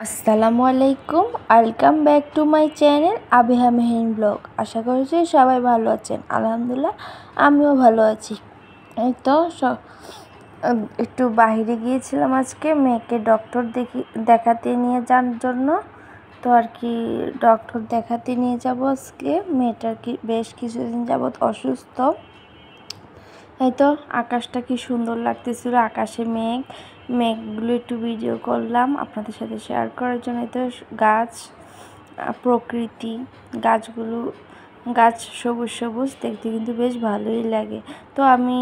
আসসালামু আলাইকুম, welcome back to my channel Abiha Mehin blog. আশা করছি সবাই ভালো আছেন। আলহামদুলিল্লাহ আমিও ভালো আছি। এই তো একটু বাইরে গিয়েছিলাম আজকে মেয়েকে ডক্টর দেখাতে নিয়ে যাওয়ার জন্য। তো আর কি ডক্টর দেখাতে নিয়ে যাব আজকে। মেয়েটার বেশ কিছুদিন যাবৎ অসুস্থ। এই তো আকাশটা কি সুন্দর লাগতেছিল, আকাশে মেঘগুলো একটু ভিডিও করলাম আপনাদের সাথে শেয়ার করার জন্য। তো গাছ, প্রকৃতি, গাছ সবুজ সবুজ দেখতে কিন্তু বেশ ভালোই লাগে। তো আমি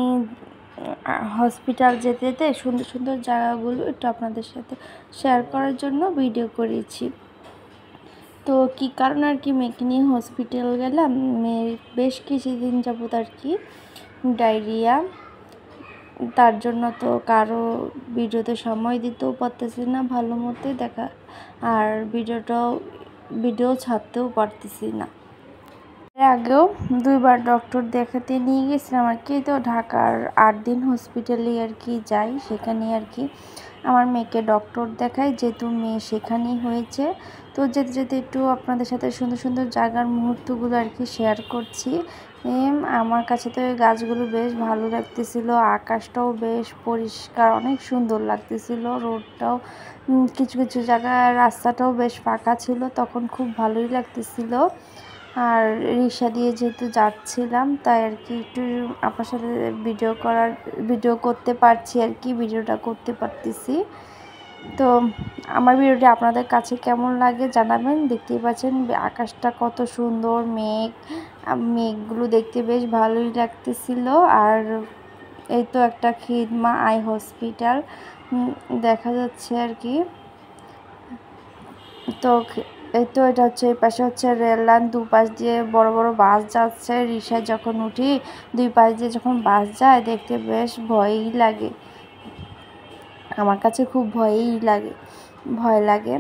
হসপিটাল যেতে যেতে সুন্দর সুন্দর জায়গাগুলো একটু আপনাদের সাথে শেয়ার করার জন্য ভিডিও করেছি। তো কী কারণে আর কি মেয়েকে নিয়ে হসপিটাল গেলাম, মেয়ের বেশ কিছুদিন যাবত আর কি ডায়রিয়া, তার জন্য তো কারো ভিডিওতে সময় দিতেও পারতেছি না ভালো মতো দেখা, আর ভিডিও ছাড়তেও পারতেছি না। এর আগেও দুইবার ডক্টর দেখাতে নিয়ে গেছিলাম আর কি। তো ঢাকার 8 দিন হসপিটালে আর কি যাই, সেখানে আর কি আমার মেয়েকে ডক্টর দেখাই, যেহেতু মেয়ে সেখানেই হয়েছে। তো যেতে যেতে একটু আপনাদের সাথে সুন্দর সুন্দর জায়গার মুহূর্তগুলো আর কি শেয়ার করছি। আমার কাছে তো এই গাছগুলো বেশ ভালো লাগতেছিল, আকাশটাও বেশ পরিষ্কার, অনেক সুন্দর লাগতেছিল, রোডটাও কিছু কিছু জায়গায় রাস্তাটাও বেশ ফাঁকা ছিল, তখন খুব ভালোই লাগতেছিল। আর রিক্সা দিয়ে যেহেতু যাচ্ছিলাম, তাই আর কি একটু আপনার সাথে ভিডিও করতে পারছি আর কি, ভিডিওটা করতে পারতেছি। তো আমার ভিডিওটি আপনাদের কাছে কেমন লাগে জানাবেন। দেখতেই পাচ্ছেন আকাশটা কত সুন্দর, মেঘগুলো দেখতে বেশ ভালোই লাগতেছিল। আর এই তো একটা খিদমা আই হসপিটাল দেখা যাচ্ছে আর কি। তো এই তো এটা হচ্ছে, এই পাশে হচ্ছে রেল লাইন, দুপাশ দিয়ে বড় বড় বাস যাচ্ছে। রিক্সায় যখন উঠি, দুই পাশ দিয়ে যখন বাস যায় দেখতে বেশ ভয়ই লাগে, আমার কাছে খুব ভয় লাগে।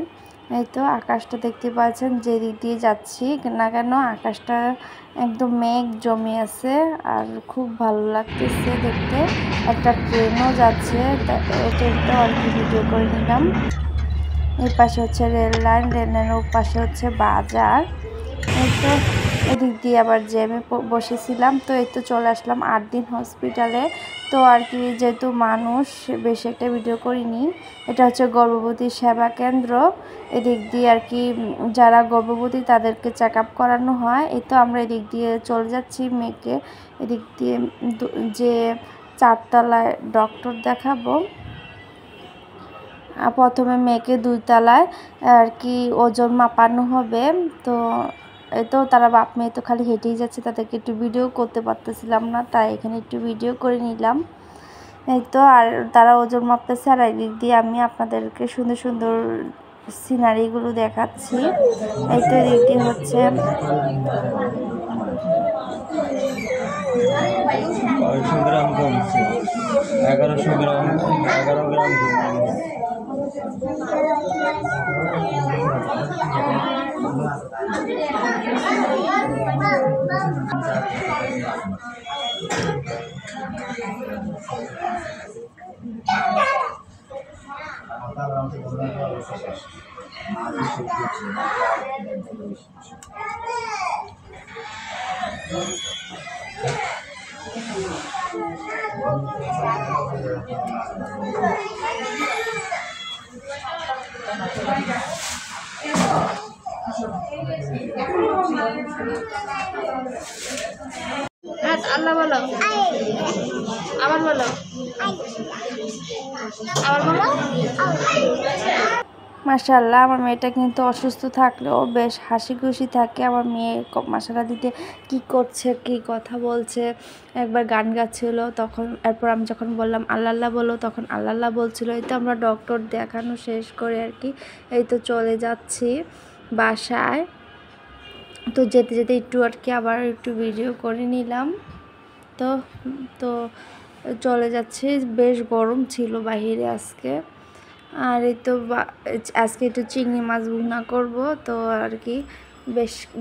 এই তো আকাশটা দেখতে পাচ্ছেন, যেদিক দিয়ে যাচ্ছি না কেন আকাশটা একদম মেঘ জমে আছে, আর খুব ভালো লাগতেছে দেখতে। একটা ট্রেনও যাচ্ছে, ট্রেনটাও আর কি ভিডিও করে নিলাম। এই পাশে হচ্ছে রেল লাইনের ও পাশে হচ্ছে বাজার। এই তো এদিক দিয়ে আবার জ্যামে বসেছিলাম। তো এই তো চলে আসলাম 8 দিন হসপিটালে। তো আর কি যেহেতু মানুষ বেশি একটা ভিডিও করিনি, এটা হচ্ছে গর্ভবতী সেবা কেন্দ্র। এদিক দিয়ে আর কি যারা গর্ভবতী তাদেরকে চেক আপ করানো হয়। এই তো আমরা এদিক দিয়ে চলে যাচ্ছি মেয়েকে, এদিক দিয়ে যে 4 তলায় ডক্টর দেখাবো। প্রথমে মেয়েকে 2 তলায় আর কি ওজন মাপানো হবে। তো এই তো তারা বাপ মেয়ে তো খালি হেঁটেই যাচ্ছে, তাদেরকে একটু ভিডিও করতে পারতেছিলাম না, তাই এখানে একটু ভিডিও করে নিলাম। এই তো আর তারা ওজন মাপতেছে, আর এদিক দিয়ে আমি আপনাদেরকে সুন্দর সুন্দর সিনারিগুলো দেখাচ্ছি। এই তো এদিক দিয়ে হচ্ছে 1100 গ্রাম কমছে, 1100 গ্রাম, 11 গ্রাম কমছে। আল্লাহ বলো, আবার বলো, মাশাআল্লাহ আমার মেয়েটা কিন্তু অসুস্থ থাকলেও বেশ হাসি খুশি থাকে। আমার মেয়ে মাশাআল্লাহ দিতে কি করছে, কি কথা বলছে, একবার গান গাচ্ছিল, তখন এরপর আমি যখন বললাম আল্লাহ আল্লাহ বলো, তখন আল্লাহ আল্লাহ বলছিল। এই তো আমরা ডক্টর দেখানো শেষ করে আর কি এই তো চলে যাচ্ছি বাসায়। তো যেতে যেতে একটু আর কি আবার একটু ভিডিও করে নিলাম। তো তো চলে যাচ্ছে, বেশ গরম ছিল বাহিরে আজকে। আর এই তো আজকে একটু চিংড়ি মাছ ভুনা করব। তো আর কি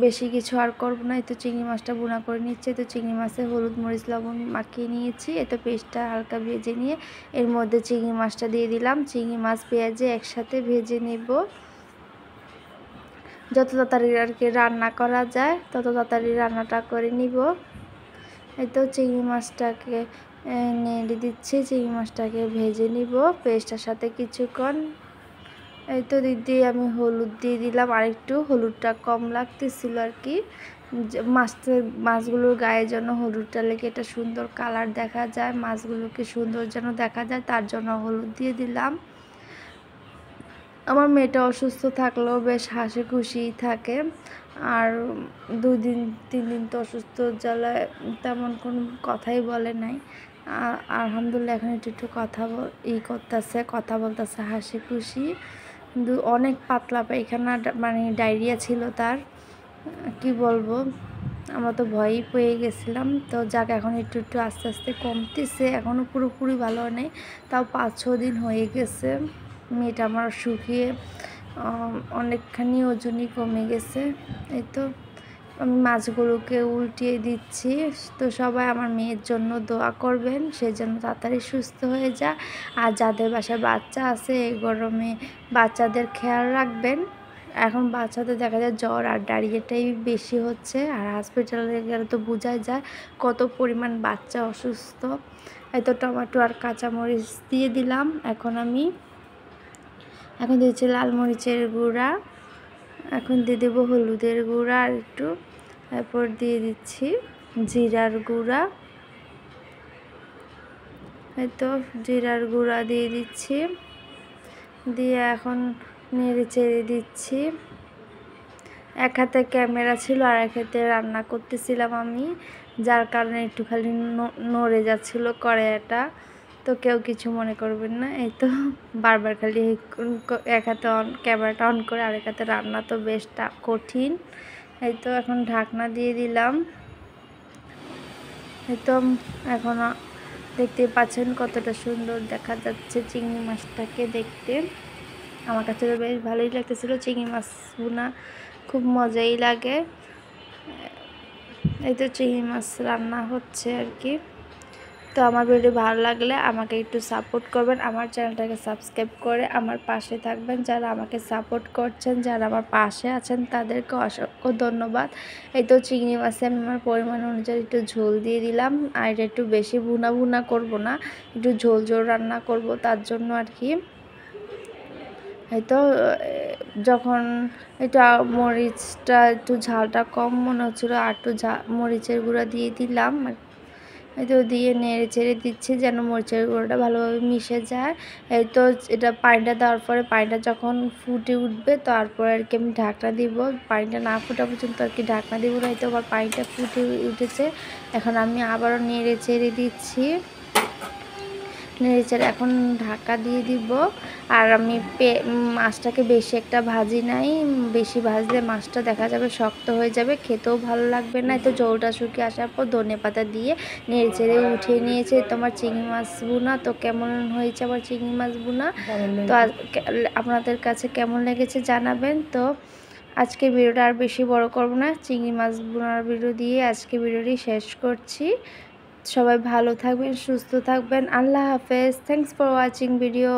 বেশি কিছু আর করব না, এই তো চিংড়ি মাছটা ভুনা করে নিচ্ছে। তো চিংড়ি মাছে হলুদ মরিচ লবণ মাখিয়ে নিয়েছি। এই তো পেস্টটা হালকা ভেজে নিয়ে এর মধ্যে চিংড়ি মাছটা দিয়ে দিলাম। চিংড়ি মাছ পেঁয়াজে একসাথে ভেজে নেব। যত তাড়াতাড়ি আর কি রান্না করা যায় তত তাড়াতাড়ি রান্নাটা করে নিব। এই তো চিংড়ি মাছটাকে নেড়ে দিচ্ছি, চিংড়ি মাছটাকে ভেজে নিব পেস্টের সাথে কিছুক্ষণ। এই তো দিদি আমি হলুদ দিয়ে দিলাম, আরেকটু হলুদটা কম লাগতেছিল আর কি, মাছগুলোর গায়ে যেন হলুদটা লেগে এটা সুন্দর কালার দেখা যায়, মাছগুলোকে সুন্দর যেন দেখা যায়, তার জন্য হলুদ দিয়ে দিলাম। আমার মেয়েটা অসুস্থ থাকলেও বেশ হাসি খুশি থাকে, আর 2-3 দিন তো অসুস্থ জ্বালায় তেমন কোনো কথাই বলে নাই। আলহামদুলিল্লাহ এখন একটু কথা বলতেছে হাসি খুশি। কিন্তু অনেক পাতলা পায়খানা, মানে ডায়রিয়া ছিল তার, কি বলবো, আমরা তো ভয়ই পেয়ে গেছিলাম। তো যাক এখন একটু আস্তে আস্তে কমতেছে, এখনও পুরোপুরি ভালো নেই, তাও 5-6 দিন হয়ে গেছে। মেয়েটা আমার শুকিয়ে অনেকখানি ওজনই কমে গেছে। এই তো আমি মাছগুলোকে উল্টিয়ে দিচ্ছি। তো সবাই আমার মেয়ের জন্য দোয়া করবেন, সে যেন তাড়াতাড়ি সুস্থ হয়ে যায়। আর যাদের বাসায় বাচ্চা আছে এই গরমে বাচ্চাদের খেয়াল রাখবেন। এখন বাচ্চাদের দেখা যায় জ্বর আর ডায়রিয়াটাই বেশি হচ্ছে, আর হসপিটালে গেলে তো বোঝাই যায় কত পরিমাণ বাচ্চা অসুস্থ। এই তো টমেটো আর কাঁচামরিচ দিয়ে দিলাম। এখন দিয়েছি লাল মরিচের গুঁড়া, এখন দিয়ে দেবো হলুদের গুঁড়া আর একটু, তারপর দিয়ে দিচ্ছি জিরার গুঁড়া। এই তো জিরার গুঁড়া দিয়ে দিচ্ছি, দিয়ে এখন নেড়ে চেড়ে দিচ্ছি। এক হাতে ক্যামেরা ছিল আর এক হাতে রান্না করতেছিলাম আমি, যার কারণে একটু খালি নড়ে যাচ্ছিলো কড়াইটা, তো কেউ কিছু মনে করবেন না। এই তো বারবার খালি এক হাতে ক্যামেরাটা অন করে আরেক হাতে রান্না, তো বেশ কঠিন। এই তো এখন ঢাকনা দিয়ে দিলাম। এই তো এখন দেখতে পাচ্ছেন কতটা সুন্দর দেখা যাচ্ছে চিংড়ি মাছটাকে দেখতে। আমার কাছে তো বেশ ভালোই লাগতেছিলো, চিংড়ি মাছ ভুনা খুব মজাই লাগে। এই তো চিংড়ি মাছ রান্না হচ্ছে আর কি। তো আমার ভিডিও ভালো লাগলে আমাকে একটু সাপোর্ট করবেন, আমার চ্যানেলটাকে সাবস্ক্রাইব করে আমার পাশে থাকবেন। যারা আমাকে সাপোর্ট করছেন, যারা আমার পাশে আছেন তাদেরকে অসংখ্য ধন্যবাদ। এই তো চিংড়ি মাছে আমি আমার পরিমাণ অনুযায়ী একটু ঝোল দিয়ে দিলাম, আর এটা একটু বেশি ভুনা করব না, একটু ঝোল রান্না করব, তার জন্য আর কি। এই তো যখন এটা মরিচটা একটু ঝালটা কম মনে হচ্ছিলো, আর একটু মরিচের গুঁড়া দিয়ে দিলাম। এই তো দিয়ে নেড়ে চেড়ে দিচ্ছি যেন মরিচের গুঁড়োটা ভালোভাবে মিশে যায়। এই তো এটা পানিটা দেওয়ার পরে পানিটা যখন ফুটে উঠবে তারপরে আর কি আমি ঢাকনা দিব, পানিটা না ফোটা পর্যন্ত আর কি ঢাকনা দিব না। এই তো আবার পানিটা ফুটে উঠেছে, এখন আমি আবারও নেড়ে চেড়ে দিচ্ছি। নেড়েচেড়ে এখন ঢাকা দিয়ে দিব। আর আমি মাছটাকে বেশি একটা ভাজি নাই, বেশি ভাজলে মাছটা দেখা যাবে শক্ত হয়ে যাবে, খেতেও ভালো লাগবে না। তো ঝোলটা শুকিয়ে আসার পর ধনেপাতা দিয়ে নেড়েচেড়ে উঠিয়ে নিয়েছে তোমার চিংড়ি মাছ ভুনা। তো কেমন হয়েছে আমার চিংড়ি মাছ ভুনা, তো আপনাদের কাছে কেমন লেগেছে জানাবেন। তো আজকে ভিডিওটা আর বেশি বড় করব না, চিংড়ি মাছ ভুনার ভিডিও দিয়ে আজকে ভিডিওটি শেষ করছি। সবাই ভালো থাকবেন, সুস্থ থাকবেন, আল্লাহ হাফেজ। Thanks for watching video.